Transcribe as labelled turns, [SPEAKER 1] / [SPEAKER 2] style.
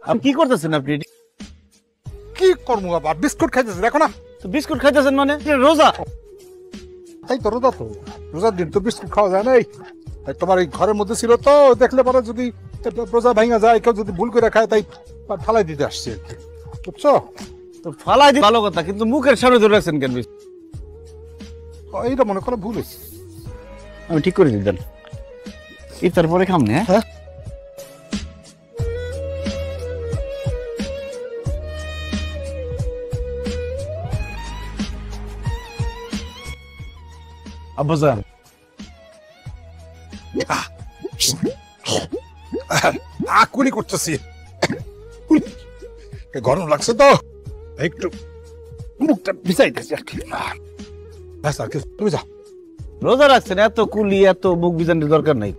[SPEAKER 1] আপনি কি করতেছেন? আপনি
[SPEAKER 2] কি করবো বাবা, বিস্কুট খাইতেছে দেখো না।
[SPEAKER 1] তো বিস্কুট খাইতেছেন মানে? এটা রোজা।
[SPEAKER 2] তাই তো রোজা, তো রোজার দিন তো বিস্কুট খাওয়া যায় নাই। তাই তোমার এই ঘরের মধ্যে ছিল তো, দেখলে পরে যদি রোজা ভাঙা যায়, কেউ যদি ভুল করে খায়, তাই ফালাই দিতে আসছে আর কি, বুঝছো?
[SPEAKER 1] তো ফালাই দিন ভালো কথা, কিন্তু মুখের সামনে ধরে রাখছেন কেন?
[SPEAKER 2] এইটা মনে করো ভুল হয়েছে।
[SPEAKER 1] আমি ঠিক করে দিতেন, ইফতার পরে খাম না।
[SPEAKER 2] হ্যাঁ
[SPEAKER 1] আব্বাজান,
[SPEAKER 2] আকুলি করতেছি, গরম লাগছে তো একটু মুখটা ভিজাইতেছি আর কি। ব্যাস আর কি, তুমি যাও।
[SPEAKER 1] রোজা রাখছেন, এত কুলি এত মুখ বিজানোর দরকার নাই।